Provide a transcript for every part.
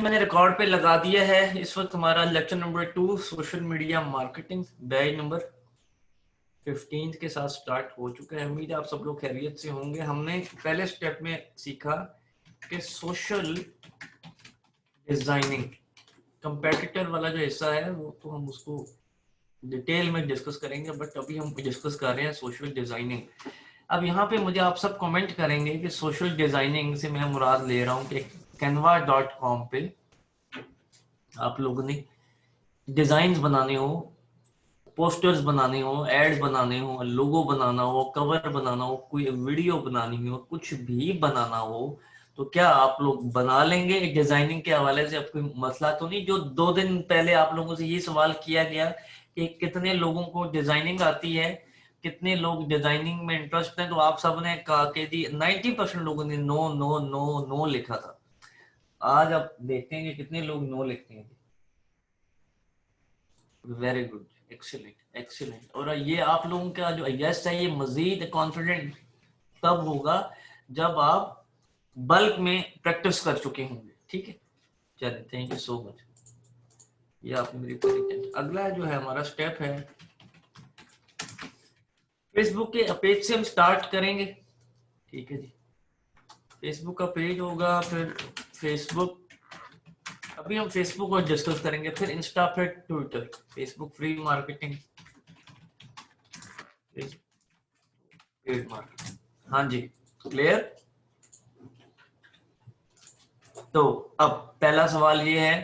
मैंने रिकॉर्ड पे लगा दिया है। इस वक्त हमारा lecture number 2 social media marketing batch number 15 के साथ स्टार्ट हो चुका है। उम्मीद है आप सब लोग खैरियत से होंगे। हमने पहले स्टेप में सीखा कि सोशल डिजाइनिंग कंपेटिटर वाला जो हिस्सा है वो तो हम उसको डिटेल में डिस्कस करेंगे, बट अभी हम डिस्कस कर रहे हैं सोशल डिजाइनिंग। अब यहाँ पे मुझे आप सब कमेंट करेंगे कि सोशल डिजाइनिंग से मैं मुराद ले रहा हूँ कि canva.com पे आप लोगों ने डिजाइन बनाने हो, पोस्टर्स बनाने हो, एड्स बनाने हो, लोगो बनाना हो, कवर बनाना हो, कोई वीडियो बनानी हो, कुछ भी बनाना हो, तो क्या आप लोग बना लेंगे? डिजाइनिंग के हवाले से अब कोई मसला तो नहीं? जो 2 दिन पहले आप लोगों से ये सवाल किया गया कि कितने लोगों को डिजाइनिंग आती है, कितने लोग डिजाइनिंग में इंटरेस्ट हैं, तो आप सबने कहा कि जी 90% लोगों ने नो नो नो नो लिखा था। आज आप देखते हैं कि कितने लोग नो लिखते हैं। Very good, excellent excellent. और ये आप लोगों का जो यस है ये मजीद कॉन्फिडेंट तब होगा जब आप बल्क में प्रैक्टिस कर चुके होंगे। ठीक है, चलिए, थैंक यू सो मच। ये आपने मेरी पूरी। अगला जो है हमारा स्टेप है फेसबुक के पेज से हम स्टार्ट करेंगे। ठीक है जी, फेसबुक का पेज होगा, फिर फेसबुक, अभी हम फेसबुक को डिस्कस करेंगे, फिर इंस्टा, फिर Twitter. Facebook free marketing, paid marketing. हाँ जी, क्लियर। तो अब पहला सवाल ये है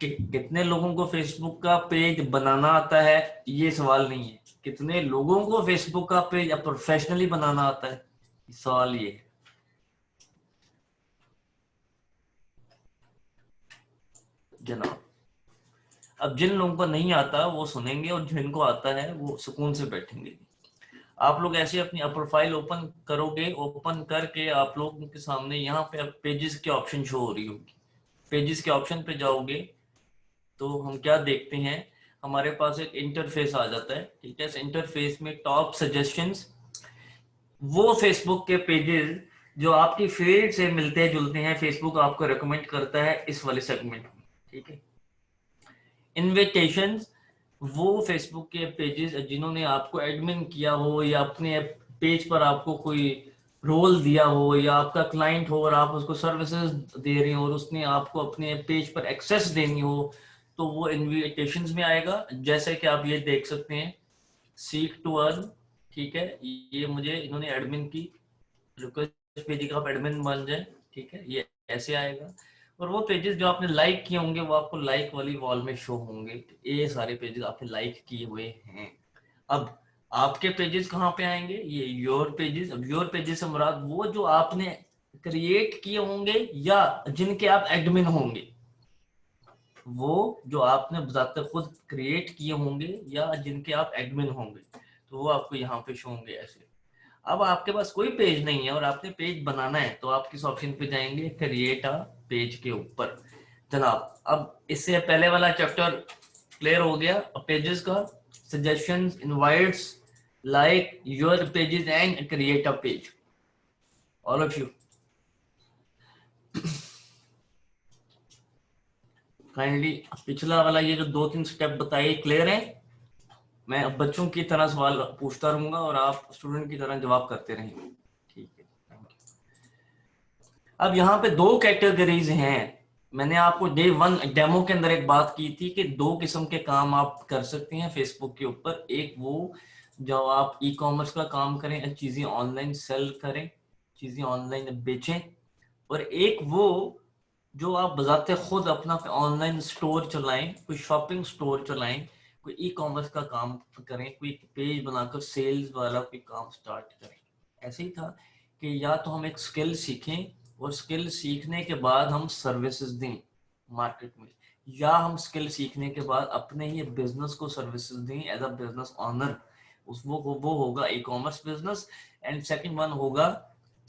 कि कितने लोगों को फेसबुक का पेज बनाना आता है। ये सवाल नहीं है कितने लोगों को फेसबुक का पेज प्रोफेशनली बनाना आता है, सवाल ये है। जनाब, अब जिन लोगों को नहीं आता वो सुनेंगे और जिनको आता है वो सुकून से बैठेंगे। आप लोग ऐसे अपनी प्रोफाइल ओपन करोगे, ओपन करके आप लोगों के सामने यहाँ पे पेजेस की ऑप्शन शो हो रही होगी। पेजेस के ऑप्शन पे जाओगे तो हम क्या देखते हैं, हमारे पास एक इंटरफेस आ जाता है। ठीक है, इस इंटरफेस में टॉप सजेशंस, वो फेसबुक के पेजेस जो आपकी फीड से मिलते जुलते हैं, फेसबुक आपको रिकमेंड करता है इस वाले सेगमेंट में। ठीक है, इनविटेशंस, वो फेसबुक के पेजेस जिन्होंने आपको एडमिन किया हो या अपने पेज पर आपको कोई रोल दिया हो या आपका क्लाइंट हो और आप उसको सर्विसेज दे रहे हो और उसने आपको अपने पेज पर एक्सेस देनी हो, तो वो इनविटेशंस में आएगा। जैसे कि आप ये देख सकते हैं, सीक टू अर्न। ठीक है, ये मुझे इन्होंने एडमिन की रिक्वेस्ट भेजी कि आप एडमिन बन जाए। ठीक है, ये ऐसे आएगा। और वो पेजेस जो आपने लाइक किए होंगे वो आपको लाइक वाली वॉल में शो होंगे। ये सारे पेजेस आपने लाइक किए हुए हैं। अब आपके पेजेस कहाँ पे आएंगे? ये योर पेजेस। अब योर पेजेस से मुराद वो जो आपने क्रिएट किए होंगे या जिनके आप एडमिन होंगे, वो जो आपने बताते खुद क्रिएट किए होंगे या जिनके आप एडमिन होंगे, तो वो आपको यहाँ पे शो होंगे ऐसे। अब आपके पास कोई पेज नहीं है और आपने पेज बनाना है, तो आप किस ऑप्शन पे जाएंगे? क्रिएट अ पेज के ऊपर। जनाब, अब इससे पहले वाला चैप्टर क्लियर हो गया पेजेस का। Suggestions, invites, like, your pages and create a page, all of you kindly. पिछला वाला ये जो 2-3 स्टेप बताए क्लियर है? मैं अब बच्चों की तरह सवाल पूछता रहूंगा और आप स्टूडेंट की तरह जवाब करते रहेंगे। ठीक है, थैंक यू। अब यहाँ पे 2 कैटेगरीज हैं। मैंने आपको डे 1 डेमो के अंदर एक बात की थी कि 2 किस्म के काम आप कर सकते हैं फेसबुक के ऊपर। एक वो जो आप ई कॉमर्स का काम करें, चीजें ऑनलाइन सेल करें, चीजें ऑनलाइन बेचें। और एक वो जो आप बजाते खुद अपना ऑनलाइन स्टोर चलाएं, कोई शॉपिंग स्टोर चलाएं, कोई ई कॉमर्स का काम करें, कोई पेज बनाकर सेल्स वाला कोई काम स्टार्ट करें। ऐसे ही था कि या तो हम एक स्किल सीखें और स्किल सीखने के बाद हम सर्विसेज दें मार्केट में, या हम स्किल सीखने के बाद अपने ही बिजनेस को सर्विसेज दें एज अ बिजनेस ऑनर। वो होगा e commerce business, and second one होगा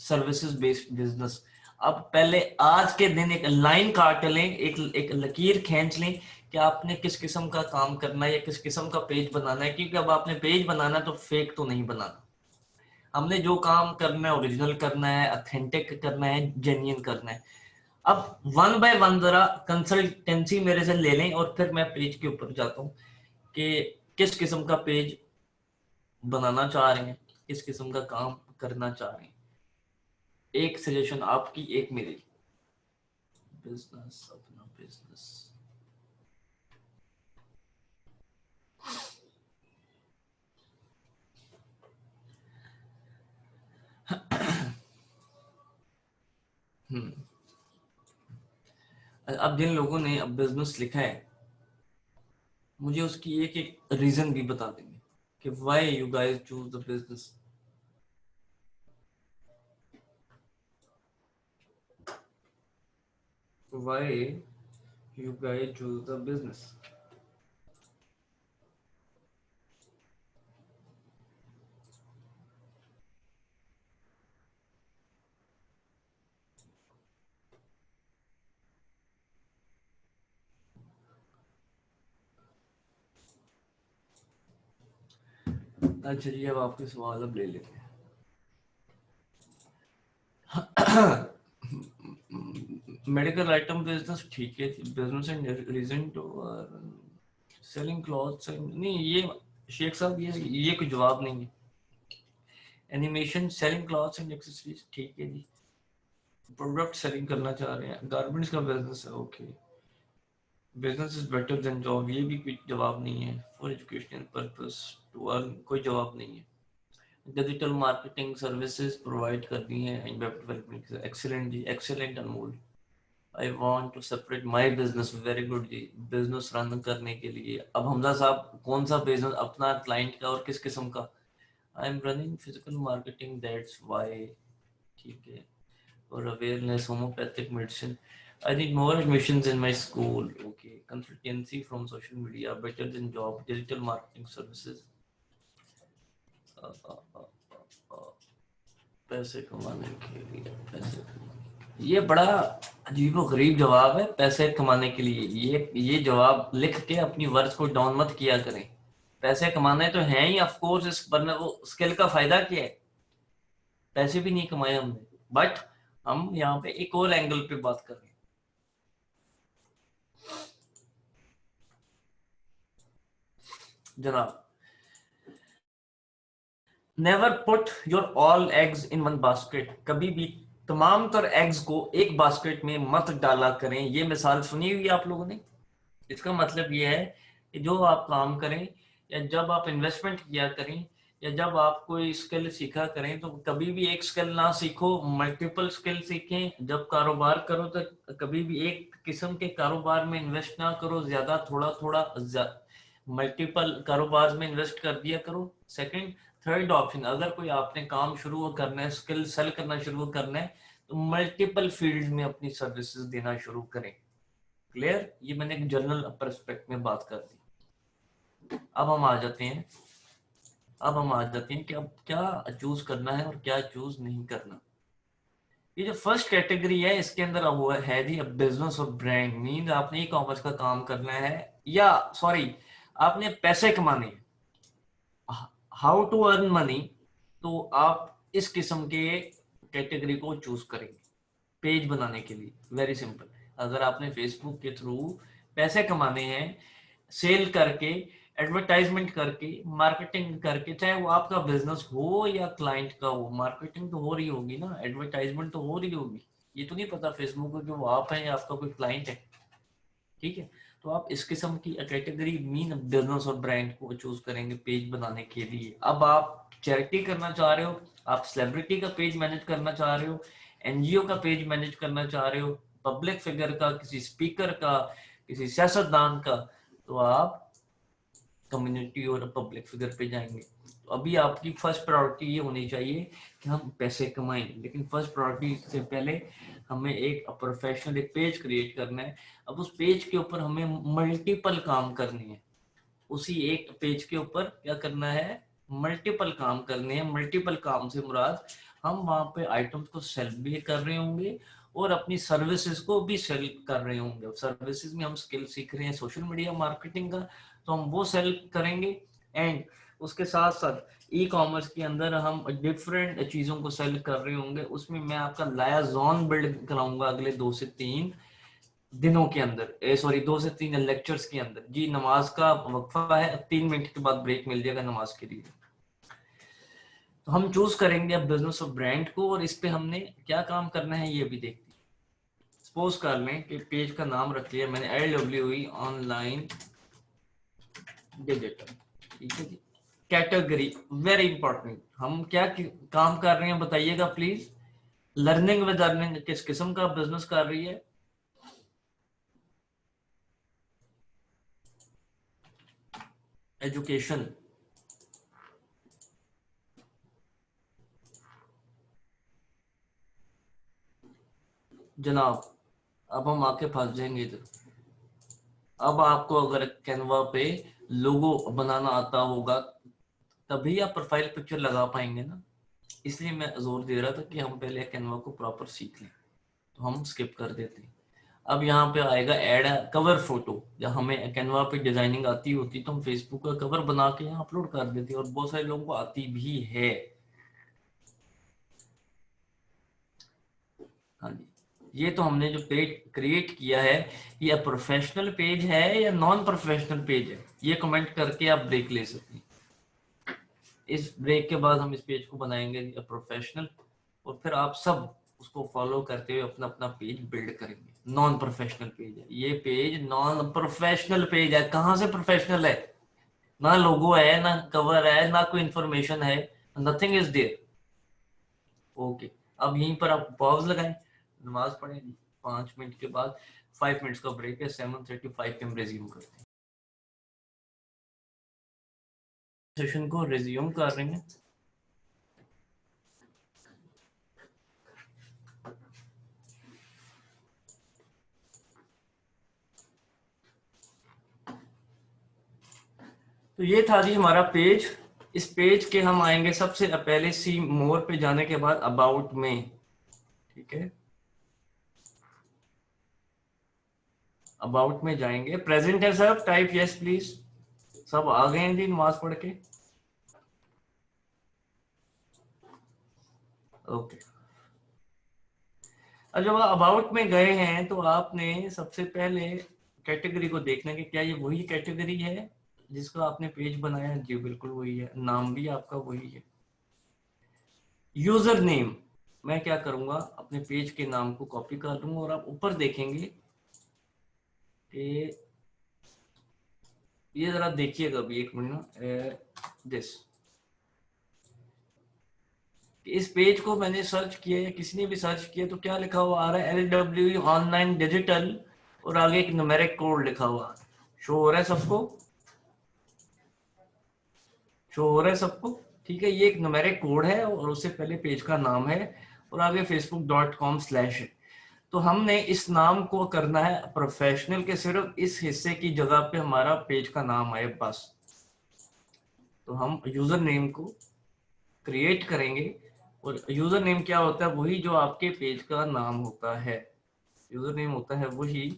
सर्विसेज बेस्ड बिजनेस। अब पहले आज के दिन एक लाइन काट लें, एक लकीर खींच लें कि आपने किस किस्म का काम करना है या किस किस्म का पेज बनाना है। क्योंकि अब आपने पेज बनाना तो फेक तो नहीं बनाना। हमने जो काम करना है ओरिजिनल करना है, ऑथेंटिक करना है, जेन्युइन करना है। अब वन बाय वन जरा कंसल्टेंसी मेरे से ले लें और फिर मैं पेज के ऊपर जाता हूँ कि किस किस्म का पेज बनाना चाह रहे हैं, किस किस्म का काम करना चाह रहे हैं। एक सजेशन आपकी, एक मेरी। बिजनेस, अपना बिजनेस। अब जिन लोगों ने अब बिजनेस लिखा है, मुझे उसकी एक एक रीजन भी बता देंगे कि why you guys choose the business. Why you guys choose the business. अच्छा जी, अब आपके सवाल अब ले लेते हैं। मेडिकल आइटम बिजनेस ठीक है, business and reason to selling clothes. नहीं, ये शेख साहब ये कोई जवाब नहीं है। Animation, selling clothes and accessories, ठीक है जी। प्रोडक्ट सेलिंग करना चाह रहे हैं, गारमेंट्स का बिजनेस है, okay. Business is better than job, ये भी कोई जवाब नहीं है। For educational purpose to earn, कोई जवाब नहीं है। डिजिटल मार्केटिंग सर्विसेज प्रोवाइड करनी है and web development, excellent ji, excellent Anmol. I want to separate my business, very good ji. Business run करने के लिए अब हमजा साहब कौन सा बिजनेस, अपना, क्लाइंट का और किस किस्म का? I am running physical marketing, that's why, ठीक है। और awareness, homeopathic medicine. I need more admissions in my school. Okay. Consultancy from social media, better than job, digital marketing services. Uh, uh, uh, uh, पैसे कमाने के लिए, पैसे कमाने, ये बड़ा अजीब और गरीब जवाब है। पैसे कमाने के लिए, ये जवाब लिख के अपनी वर्ड्स को डाउन मत किया करें। पैसे कमाने तो हैं ही ऑफ कोर्स, इस वरना वो स्किल का फायदा क्या है? पैसे भी नहीं कमाए हमने, बट हम यहाँ पे एक और एंगल पे बात कर रहे हैं जनाब। Never put your all eggs in one basket, कभी भी तमाम तर एग्स को एक बास्केट में मत डाला करें। ये मिसाल सुनी हुई आप लोगों ने? इसका मतलब ये है कि जो आप काम करें या जब आप इन्वेस्टमेंट किया करें या जब आप कोई स्किल सीखा करें, तो कभी भी एक स्किल ना सीखो, मल्टीपल स्किल सीखें। जब कारोबार करो तो कभी भी एक किस्म के कारोबार में इन्वेस्ट ना करो, ज्यादा थोड़ा थोड़ा मल्टीपल कारोबार में इन्वेस्ट कर दिया करो। सेकंड, थर्ड ऑप्शन, अगर कोई आपने काम शुरू करना है, स्किल सेल करना शुरू करना है, तो मल्टीपल फील्ड में अपनी सर्विसेज देना शुरू करें। क्लियर? ये मैंने एक जनरल पर्सपेक्ट में बात कर दी। अब हम आ जाते हैं, कि अब क्या चूज करना है और क्या चूज नहीं करना। ये जो फर्स्ट कैटेगरी है, इसके अंदर वो है जी बिजनेस और ब्रांड। मीन आपने ई कॉमर्स का काम करना है, या सॉरी, आपने पैसे कमाने हैं, हाउ टू अर्न मनी, तो आप इस किस्म के कैटेगरी को चूज करेंगे पेज बनाने के लिए। Very simple. अगर आपने फेसबुक के थ्रू पैसे कमाने हैं, सेल करके, एडवर्टाइजमेंट करके, मार्केटिंग करके, चाहे वो आपका बिजनेस हो या क्लाइंट का हो, मार्केटिंग तो हो रही होगी ना, एडवर्टाइजमेंट तो हो रही होगी। ये तो नहीं पता फेसबुक पर कि वो आप हैं या आपका कोई क्लाइंट है, ठीक है। तो आप इस किस्म की कैटेगरी मीन बिजनेस और ब्रांड को चूज करेंगे पेज बनाने के लिए। अब आप चैरिटी करना चाह रहे हो, आप सेलिब्रिटी का पेज मैनेज करना चाह रहे हो, एनजीओ का पेज मैनेज करना चाह रहे हो, पब्लिक फिगर का, किसी स्पीकर का, किसी सियासतदान का, तो आप कम्युनिटी और पब्लिक फिगर पे जाएंगे। तो अभी आपकी फर्स्ट प्रायोरिटी ये होनी चाहिए कि हम पैसे कमाएं, लेकिन फर्स्ट प्रायोरिटी से पहले हमें एक प्रोफेशनल एक पेज क्रिएट करना है। अब उस पेज के ऊपर हमें मल्टीपल काम करने हैं। उसी एक पेज के ऊपर क्या करना है? मल्टीपल काम करने हैं। मल्टीपल काम से मुराद हम वहां पे आइटम्स को सेल भी कर रहे होंगे और अपनी सर्विसेज को भी सेल कर रहे होंगे। सर्विसेज में हम स्किल सीख रहे हैं सोशल मीडिया मार्केटिंग का, तो हम वो सेल करेंगे। एंड उसके साथ साथ ई कॉमर्स के अंदर हम डिफरेंट चीजों को सेल कर रहे होंगे, उसमें मैं आपका लायाजॉन बिल्ड कराऊंगा अगले 2 से 3 दिनों के अंदर, सॉरी 2 से 3 लेक्चर्स के अंदर जी। नमाज का वक्फा है, 3 मिनट के बाद ब्रेक मिल जाएगा नमाज के लिए। तो हम चूज करेंगे अब बिजनेस ऑफ ब्रांड को, और इस पे हमने क्या काम करना है ये भी देखते हैं। सपोज कर लें कि पेज का नाम रख लिया मैंने LWE ऑनलाइन डिजिटल, ठीक है जी। कैटेगरी वेरी इंपॉर्टेंट, हम क्या काम कर रहे हैं बताइएगा प्लीज। लर्निंग विद अर्निंग किस किस्म का बिजनेस कर रही है? एजुकेशन। जनाब अब हम आके फंस जाएंगे इधर। अब आपको अगर कैनवा पे लोगो बनाना आता होगा तभी आप प्रोफाइल पिक्चर लगा पाएंगे ना, इसलिए मैं जोर दे रहा था कि हम पहले कैनवा को प्रॉपर सीख लें। तो हम स्किप कर देते हैं। अब यहाँ पे आएगा ऐड कवर फोटो। जब हमें कैनवा पे डिजाइनिंग आती होती तो हम फेसबुक का कवर बना के यहाँ अपलोड कर देते, और बहुत सारे लोगों को आती भी है। हाँ जी, ये तो हमने जो पेज क्रिएट किया है, ये प्रोफेशनल पेज है या नॉन प्रोफेशनल पेज है, ये कमेंट करके आप ब्रेक ले सकते हैं। इस ब्रेक के बाद हम इस पेज को बनाएंगे प्रोफेशनल, और फिर आप सब उसको फॉलो करते हुए अपना अपना पेज बिल्ड करेंगे। नॉन प्रोफेशनल पेज है ये, पेज नॉन प्रोफेशनल पेज है। कहाँ से प्रोफेशनल है? ना लोगो है, ना कवर है, ना कोई इंफॉर्मेशन है, नथिंग इज देयर। ओके, अब यहीं पर आप पॉज लगाएं, नमाज पढ़ें। 5 मिनट के बाद 5 मिनट्स का ब्रेक है, 7:35 पे हम रिज्यूम करते हैं। सेशन को रिज्यूम कर रहे हैं। तो ये था जी हमारा पेज। इस पेज के हम आएंगे सबसे पहले सी मोर पे जाने के बाद अबाउट में, ठीक है। अबाउट में जाएंगे, प्रेजेंट है सब, टाइप यस प्लीज। सब आ गए हैं जी नमाज पढ़ के? ओके। अब जब अबाउट में गए हैं तो आपने सबसे पहले कैटेगरी को देखना कि क्या ये वही कैटेगरी है जिसका आपने पेज बनाया है। जी बिल्कुल वही है, नाम भी आपका वही है। यूजर नेम, मैं क्या करूंगा अपने पेज के नाम को कॉपी कर लूंगा, और आप ऊपर देखेंगे कि ये जरा देखिएगा अभी 1 मिनट दिस, इस पेज को मैंने सर्च किया या किसी ने भी सर्च किया तो क्या लिखा हुआ आ रहा है? LWE ऑनलाइन डिजिटल, और आगे एक न्यूमेरिक कोड लिखा हुआ है। शो हो रहा है सबको? शो हो रहा है सबको? ठीक है, ये एक न्यूमेरिक कोड है और उससे पहले पेज का नाम है, और आगे facebook.com/ है। तो हमने इस नाम को करना है प्रोफेशनल के, सिर्फ इस हिस्से की जगह पे हमारा पेज का नाम आए बस। तो हम यूजर नेम को क्रिएट करेंगे, और यूजर नेम क्या होता है? वही जो आपके पेज का नाम होता है। यूजर नेम होता है वही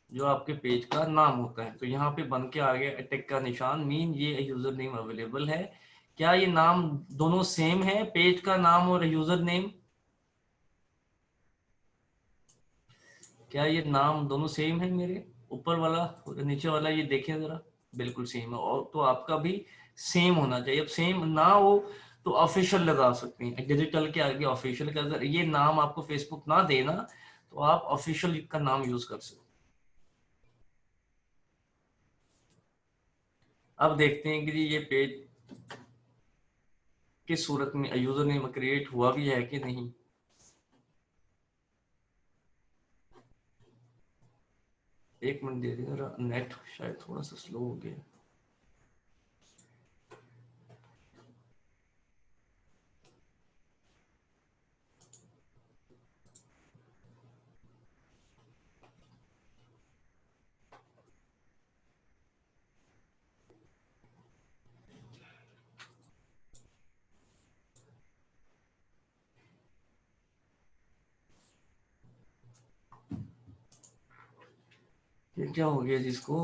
जो आपके पेज का नाम होता है। तो यहाँ पे बन के आ गया टिक का निशान, मीन ये यूजर नेम अवेलेबल है। क्या ये नाम दोनों सेम है, पेज का नाम और यूजर नेम? क्या ये नाम दोनों सेम है मेरे? ऊपर वाला और नीचे वाला ये देखें जरा, बिल्कुल सेम है। और तो आपका भी सेम होना चाहिए। अब सेम ना हो तो ऑफिशियल लगा सकते हैं, डिजिटल के आगे ऑफिशियल का। अगर ये नाम आपको फेसबुक ना देना तो आप ऑफिशियल का नाम यूज कर सकते हैं। अब देखते हैं कि ये पेज किस सूरत में यूजर नेम क्रिएट हुआ भी है कि नहीं। एक मिनट दे दीजिए, नेट शायद थोड़ा सा स्लो हो गया। ये क्या हो गया जिसको?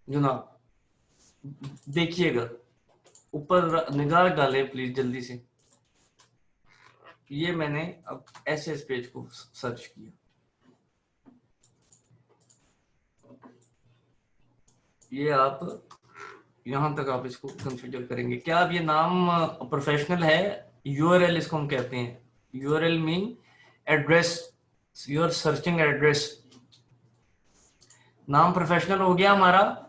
जनाब देखिएगा, ऊपर निगाह डालें प्लीज जल्दी से। ये मैंने अब ऐसे इस पेज को सर्च किया, ये आप यहां तक आप इसको कंसीडर करेंगे क्या? अब ये नाम प्रोफेशनल है, यूआरएल इसको हम कहते हैं। URL mean address, your searching address. नाम प्रोफेशनल हो गया हमारा।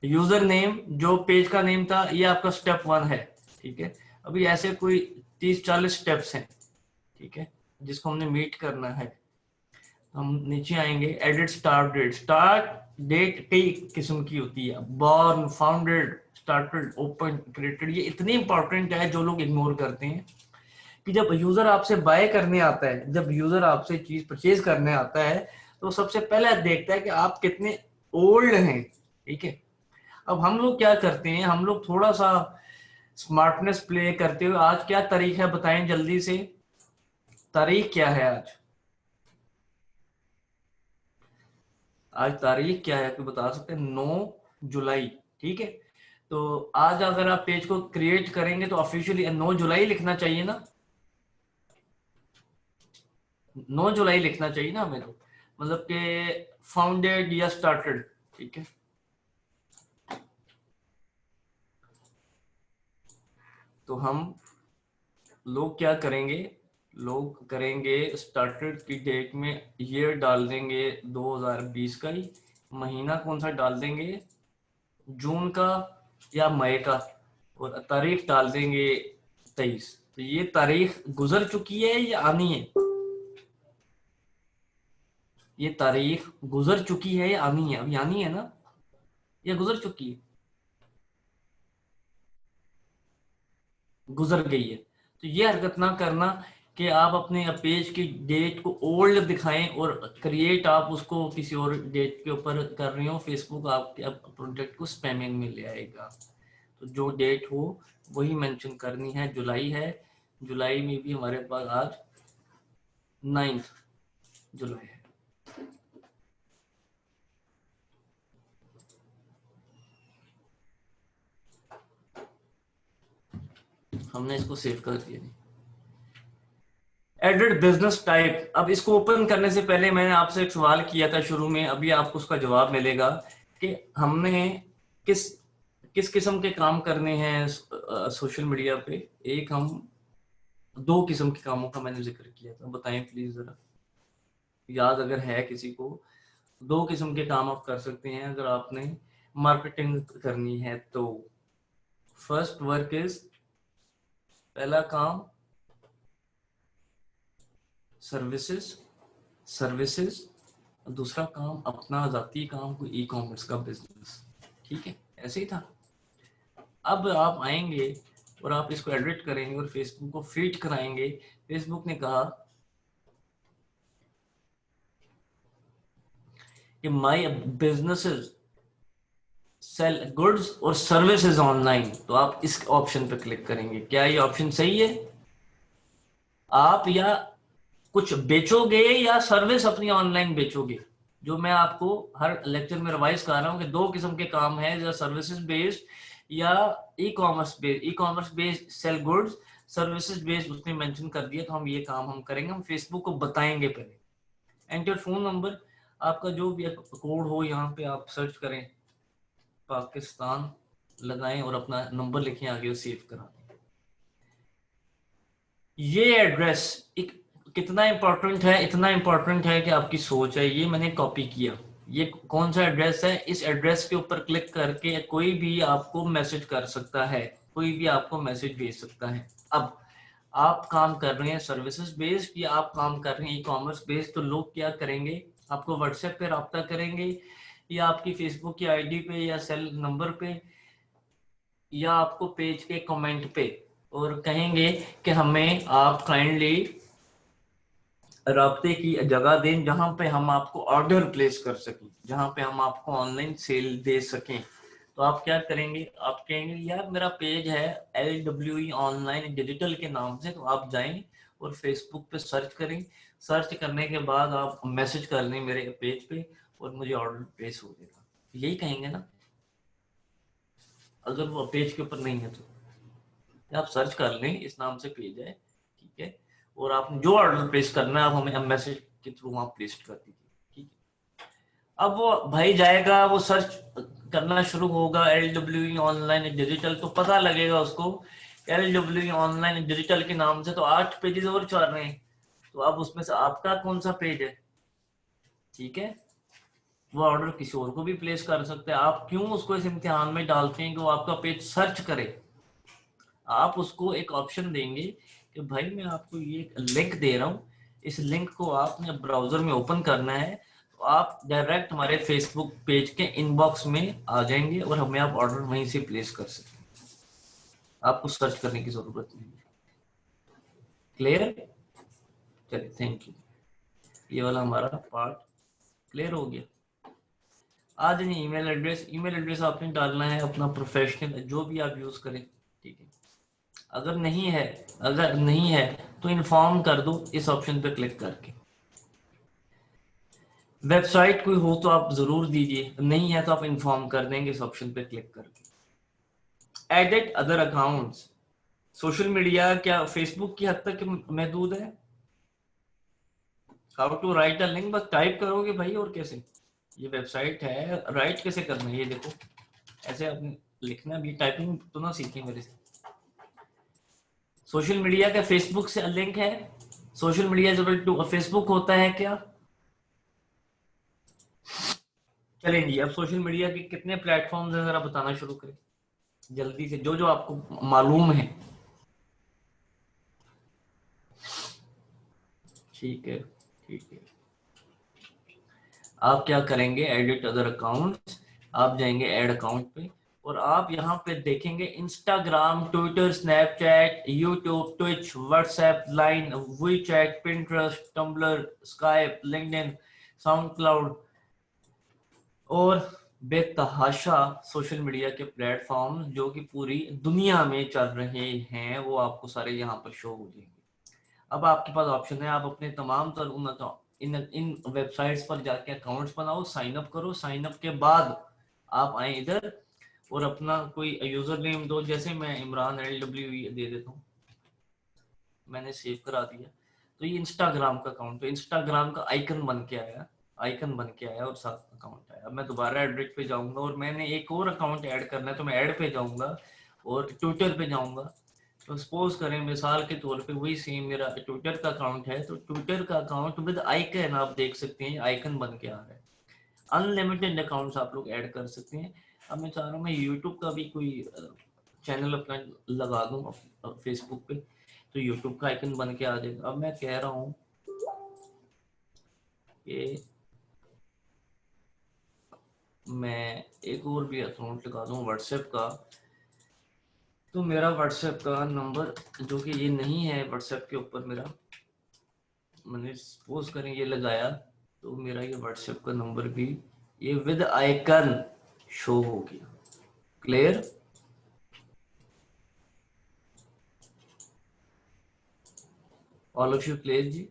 यूजर नेम जो पेज का नेम था, ये आपका स्टेप 1 है, ठीक है। अभी ऐसे कोई 30-40 स्टेप्स हैं, ठीक है, जिसको हमने मीट करना है। हम नीचे आएंगे, edit start date. Start date कई किस्म की होती है, born, founded, started, open, created. ये इतनी इंपॉर्टेंट है जो लोग इग्नोर करते हैं कि जब यूजर आपसे बाय करने आता है, जब यूजर आपसे चीज परचेज करने आता है, तो सबसे पहले देखता है कि आप कितने ओल्ड हैं, ठीक है। अब हम लोग क्या करते हैं, हम लोग थोड़ा सा स्मार्टनेस प्ले करते हुए, आज क्या तारीख है बताएं जल्दी से, तारीख क्या है आज? आज तारीख क्या है आपको बता सकते हैं? 9 जुलाई, ठीक है। तो आज अगर आप पेज को क्रिएट करेंगे तो ऑफिशियली 9 जुलाई लिखना चाहिए ना, 9 जुलाई लिखना चाहिए ना मेरे को, मतलब कि फाउंडेड या स्टार्टेड, ठीक है। तो हम लोग क्या करेंगे, लोग करेंगे स्टार्टेड की डेट में ईयर डाल देंगे 2020 का ही, महीना कौन सा डाल देंगे, जून का या मई का, और तारीख डाल देंगे 23। तो ये तारीख गुजर चुकी है या आनी है? ये तारीख गुजर चुकी है या आनी है? अभी आनी है ना, या गुजर चुकी है? गुजर गई है। तो ये हरकत ना करना कि आप अपने पेज की डेट को ओल्ड दिखाएं और क्रिएट आप उसको किसी और डेट के ऊपर कर रहे हो, फेसबुक आपके प्रोडक्ट को स्पैमिंग में ले आएगा। तो जो डेट हो वही मेंशन करनी है। जुलाई है, जुलाई में भी हमारे पास आज 9 जुलाई है। हमने इसको सेव कर दिया। Edit business type. अब इसको ओपन करने से पहले मैंने आपसे एक सवाल किया था शुरू में, अभी आपको उसका जवाब मिलेगा कि हमने किस किस किस्म के काम करने हैं सोशल मीडिया पे। एक हम 2 किस्म के कामों का मैंने जिक्र किया था, बताएं प्लीज जरा, याद अगर है किसी को। 2 किस्म के काम आप कर सकते हैं अगर आपने मार्केटिंग करनी है तो। फर्स्ट वर्क इज, पहला काम सर्विसेज, सर्विसेज। दूसरा काम अपना जाती काम, कोई ई कॉमर्स का बिजनेस, ठीक है, ऐसे ही था। अब आप आएंगे और आप इसको एडिट करेंगे और फेसबुक को फीड कराएंगे। फेसबुक ने कहा कि माय बिजनेसेस सेल गुड्स और सर्विसेज ऑनलाइन, तो आप इस ऑप्शन पर क्लिक करेंगे। क्या ये ऑप्शन सही है? आप या कुछ बेचोगे या सर्विस अपनी ऑनलाइन बेचोगे। जो मैं आपको हर लेक्चर में रिवाइज कर रहा हूँ कि 2 किस्म के काम है, या सर्विसेज बेस्ड या e commerce based. E commerce based sell goods, services based उसने मेंशन कर दिया। तो हम ये काम हम करेंगे, हम फेसबुक को बताएंगे पहले। एंटर फोन नंबर, आपका जो भी कोड हो, यहाँ पे आप सर्च करें पाकिस्तान, लगाएं और अपना नंबर लिखें आगे और सेव करा दें। ये एड्रेस एक कितना इंपॉर्टेंट है, इतना इंपॉर्टेंट है कि आपकी सोच है। ये मैंने कॉपी किया। ये कौन सा एड्रेस है? इस एड्रेस के ऊपर क्लिक करके कोई भी आपको मैसेज कर सकता है, कोई भी आपको मैसेज भेज सकता है। अब आप काम कर रहे हैं सर्विसेज बेस्ड या आप काम कर रहे हैं ई कॉमर्स बेस्ड, तो लोग क्या करेंगे, आपको व्हाट्सएप पे रब्ता करेंगे या आपकी फेसबुक की आईडी पे या सेल नंबर पे या आपको पेज के कमेंट पे, और कहेंगे कि हमें आप काइंडली राब्ते की जगह दें जहां पे हम आपको ऑर्डर प्लेस कर सकें, जहां पे हम आपको ऑनलाइन सेल दे सकें। तो आप क्या करेंगे, आप कहेंगे यार मेरा पेज है LWE ऑनलाइन डिजिटल के नाम से, तो आप जाएं और फेसबुक पे सर्च करें। सर्च करने के बाद आप मैसेज कर लें मेरे पेज पे और मुझे ऑर्डर प्लेस हो जाएगा। यही कहेंगे ना। अगर वो पेज के ऊपर नहीं है तो आप सर्च कर लें, इस नाम से पेज है, ठीक है। और आप जो ऑर्डर प्लेस करना है आप हमें मैसेज के थ्रू वहां प्लेस कर दीजिए, ठीक है। अब वो भाई जाएगा, वो सर्च करना शुरू होगा LWE ऑनलाइन डिजिटल, तो पता लगेगा उसको LWE ऑनलाइन डिजिटल के नाम से तो 8 पेजेस और चल रहे हैं, तो अब उसमें से आपका कौन सा पेज है, ठीक है। वो ऑर्डर किसी और को भी प्लेस कर सकते हैं। आप क्यों उसको इस इम्तिहान में डालते हैं कि वो आपका पेज सर्च करे। आप उसको एक ऑप्शन देंगे कि भाई मैं आपको ये लिंक दे रहा हूँ, इस लिंक को आपने ब्राउजर में ओपन करना है, तो आप डायरेक्ट हमारे फेसबुक पेज के इनबॉक्स में आ जाएंगे और हमें आप ऑर्डर वहीं से प्लेस कर सकते हैं, आपको सर्च करने की जरूरत नहीं है। क्लियर? चलिए, थैंक यू। ये वाला हमारा पार्ट क्लियर हो गया। आज नहीं, ईमेल एड्रेस आपने डालना है अपना प्रोफेशनल, जो भी आप यूज करें, ठीक है। अगर नहीं है, अगर नहीं है तो इन्फॉर्म कर दो इस ऑप्शन पे क्लिक करके। वेबसाइट कोई हो तो आप जरूर दीजिए, नहीं है तो आप इन्फॉर्म कर देंगे इस ऑप्शन पे क्लिक करके। Edit other accounts, social media क्या फेसबुक की हद तक महदूद है। How to write a link, बस टाइप करोगे भाई, और कैसे। ये वेबसाइट है, राइट कैसे करना है ये देखो, ऐसे आपने लिखना भी, टाइपिंग तो ना सीखें मेरे से। सोशल मीडिया का फेसबुक से लिंक है, social media is to Facebook होता है क्या। चलें जी, अब सोशल मीडिया के कितने प्लेटफॉर्म्स हैं जरा बताना शुरू करें जल्दी से, जो जो आपको मालूम है। ठीक है, ठीक है। आप क्या करेंगे, एडिट अदर अकाउंट, आप जाएंगे ऐड अकाउंट पे, और आप यहाँ पे देखेंगे Instagram, Twitter, Snapchat, YouTube, Twitch, WhatsApp, Line, WeChat, Pinterest, Tumblr, Skype, LinkedIn, SoundCloud और बेतहाशा सोशल मीडिया के प्लेटफॉर्म जो कि पूरी दुनिया में चल रहे हैं, वो आपको सारे यहाँ पर शो हो जाएंगे। अब आपके पास ऑप्शन है, आप अपने तमाम तर उन इन इन वेबसाइट्स पर जाके अकाउंट्स बनाओ, साइन अप करो, साइन अप के बाद आप आए इधर और अपना कोई यूजर नेम दो, जैसे मैं इमरान LWE दे देता हूँ, मैंने सेव करा दिया। तो ये इंस्टाग्राम का अकाउंट, तो इंस्टाग्राम का आइकन बन के आया, आइकन बन के आया और साथ अकाउंट आया। अब मैं दोबारा एडिट पे जाऊंगा और मैंने एक और अकाउंट ऐड करना है, तो मैं ऐड पे जाऊंगा और ट्विटर पे जाऊंगा। तो सपोज करें मिसाल के तौर पे वही सेम मेरा ट्विटर का अकाउंट है, तो ट्विटर का अकाउंट विद आइकन आप देख सकते हैं, आइकन बन के आ रहा है। अनलिमिटेड अकाउंट्स आप लोग ऐड कर सकते हैं। अब मैं चाह रहा हूँ मैं यूट्यूब का भी कोई चैनल अपना लगा दूं फेसबुक पे, तो यूट्यूब का आइकन बन के आ जाएगा। अब मैं कह रहा हूँ कि मैं एक और भी अकाउंट लगा दूं व्हाट्सएप का, तो मेरा व्हाट्सएप का नंबर जो कि ये नहीं है व्हाट्सएप के ऊपर मेरा, मैंने सपोज करें ये लगाया, तो मेरा ये व्हाट्सएप का नंबर भी ये विद आइकन शो हो गया। Clear? All of you clear जी?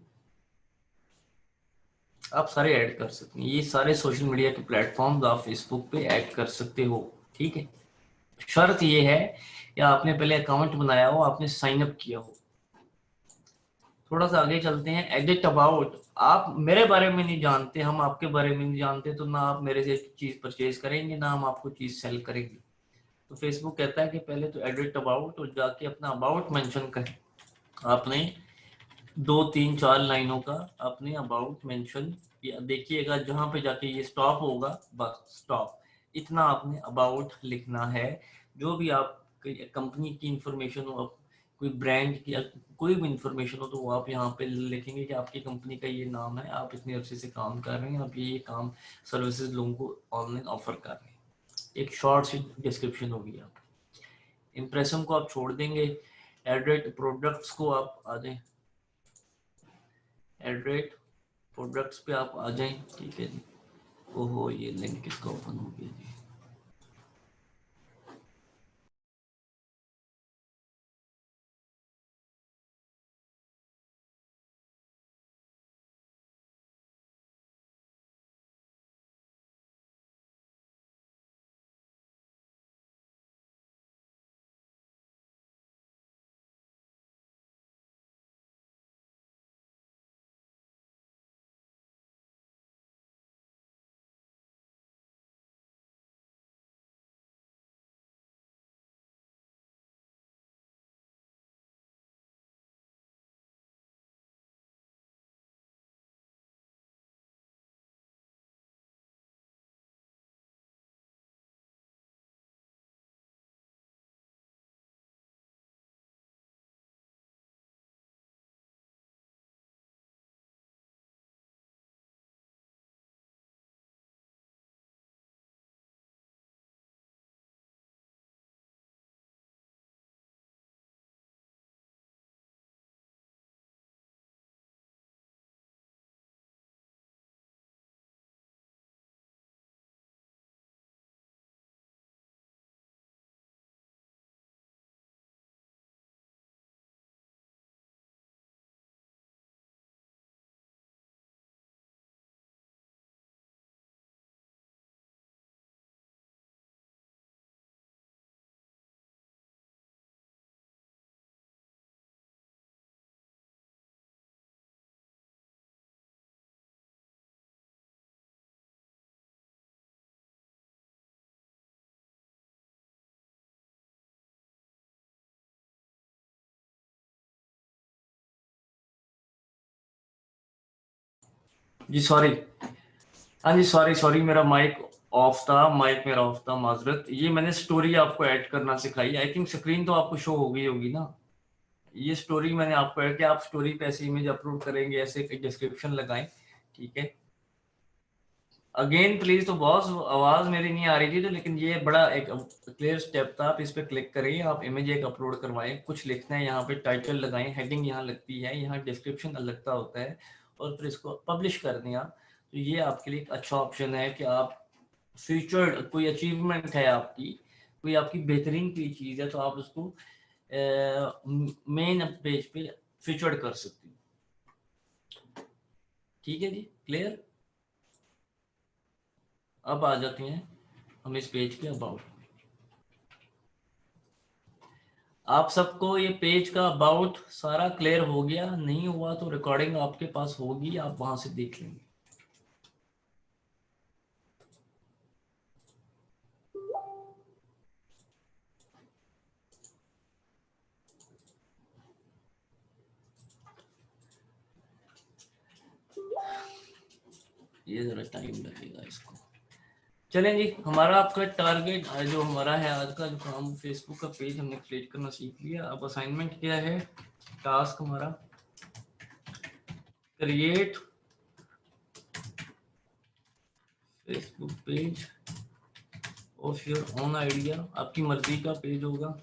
आप सारे ऐड कर सकते हैं, ये सारे सोशल मीडिया के प्लेटफॉर्म्स आप फेसबुक पे ऐड कर सकते हो, ठीक है। शर्त ये है कि आपने पहले अकाउंट बनाया हो, आपने साइन अप किया हो। थोड़ा सा आगे चलते हैं, एडिट अबाउट। आप मेरे बारे में नहीं जानते, हम आपके बारे में नहीं जानते, तो ना आप मेरे से चीज परचेज करेंगे ना हम आपको चीज सेल करेंगे। तो फेसबुक कहता है कि पहले तो एडिट अबाउट और जाके अपना अबाउट मेंशन करें। आपने 2 3 4 लाइनों का अपने अबाउट मेंशन, या देखिएगा जहां पे जाके ये स्टॉप होगा, बस स्टॉप, इतना आपने अबाउट लिखना है। जो भी आप कंपनी की इंफॉर्मेशन हो, कोई ब्रांड की कोई भी इंफॉर्मेशन हो, तो वो आप यहाँ पे लिखेंगे कि आपकी कंपनी का ये नाम है, आप इतने अरसे से काम कर रहे हैं, आप ये काम सर्विसेज लोगों को ऑनलाइन ऑफर कर रहे हैं। एक शॉर्ट सी डिस्क्रिप्शन होगी। आप इम्प्रेशन को आप छोड़ देंगे, एड्रेट प्रोडक्ट्स को आप आ जाए, एड्रेट प्रोडक्ट्स पे आप आ जाएं, ठीक है जी। ओहो, ये लिंक किसका ओपन हो गया जी। जी सॉरी, हाँ जी सॉरी सॉरी, मेरा माइक ऑफ था, माइक मेरा ऑफ था, माजरत। ये मैंने स्टोरी आपको ऐड करना सिखाई। आई थिंक स्क्रीन तो आपको शो हो गई होगी ना। ये स्टोरी मैंने आपको है कि आप स्टोरी पे ऐसे इमेज अपलोड करेंगे, ऐसे डिस्क्रिप्शन लगाएं, ठीक है। अगेन प्लीज, तो बॉस आवाज मेरी नहीं आ रही थी तो, लेकिन ये बड़ा एक क्लियर स्टेप था। आप इस पे क्लिक करिए, आप इमेज एक अपलोड करवाएं, कुछ लिखना है यहाँ पे, टाइटल लगाएं, हेडिंग यहाँ लगती है, यहाँ डिस्क्रिप्शन लगता होता है, और फिर इसको पब्लिश कर दें आप। तो ये आपके लिए एक अच्छा ऑप्शन है कि आप फीचर्ड कोई अचीवमेंट है आपकी, कोई आपकी बेहतरीन कोई चीज है, तो आप उसको मेन पेज पे फीचर्ड कर सकते हो। ठीक है जी, क्लियर। अब आ जाते हैं हम इस पेज के अबाउट। आप सबको ये पेज का अबाउट सारा क्लियर हो गया? नहीं हुआ तो रिकॉर्डिंग आपके पास होगी, आप वहां से देख लेंगे। ये जरा टाइम लगेगा इसको। चलें जी, हमारा आपका टारगेट जो हमारा है आज का जो काम, फेसबुक का पेज हमने क्रिएट करना सीख लिया। अब असाइनमेंट क्या है, टास्क हमारा create Facebook page of your own idea, आपकी मर्जी का पेज होगा।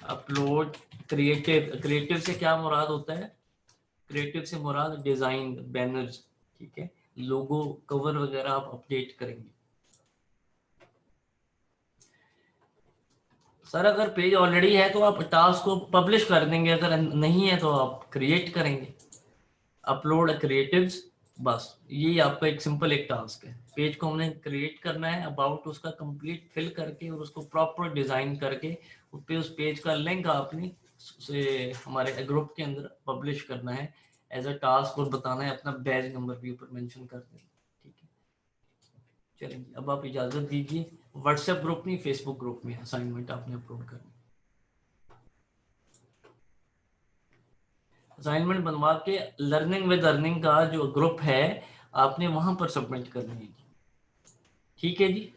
अपलोड क्रिएटिव, क्रिएटिव से क्या मुराद होता है? क्रिएटिव से मुराद डिजाइन, बैनर्स, ठीक है, लोगो, कवर वगैरह आप अपडेट करेंगे। सर अगर पेज ऑलरेडी है तो आप टास्क को पब्लिश कर देंगे, अगर नहीं है तो आप क्रिएट करेंगे। अपलोड क्रिएटिव्स, बस यही आपका एक सिंपल एक टास्क है। पेज को हमने क्रिएट करना है, अबाउट उसका कंप्लीट फिल करके और उसको प्रॉपर डिजाइन करके उस पे, उस पेज का लिंक आपने से हमारे ग्रुप के अंदर पब्लिश करना है एज अ टास्क, और बताना है अपना बैच नंबर भी ऊपर मेंशन कर देना, ठीक है। चलिए अब आप इजाजत दीजिए। व्हाट्सएप ग्रुप नहीं, फेसबुक ग्रुप में असाइनमेंट आपने अपलोड करना। असाइनमेंट बनवा के लर्निंग विद अर्निंग का जो ग्रुप है आपने वहां पर सबमिट करनी है। ठीक है जी,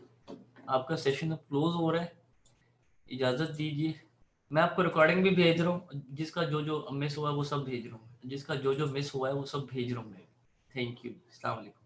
आपका सेशन अब क्लोज हो रहा है, इजाजत दीजिए। मैं आपको रिकॉर्डिंग भी भेज रहा हूँ, जिसका जो जो मिस हुआ है वो सब भेज रहा हूँ, जिसका जो जो मिस हुआ है वो सब भेज रहा हूँ मैं। थैंक यू, अस्सलाम वालेकुम।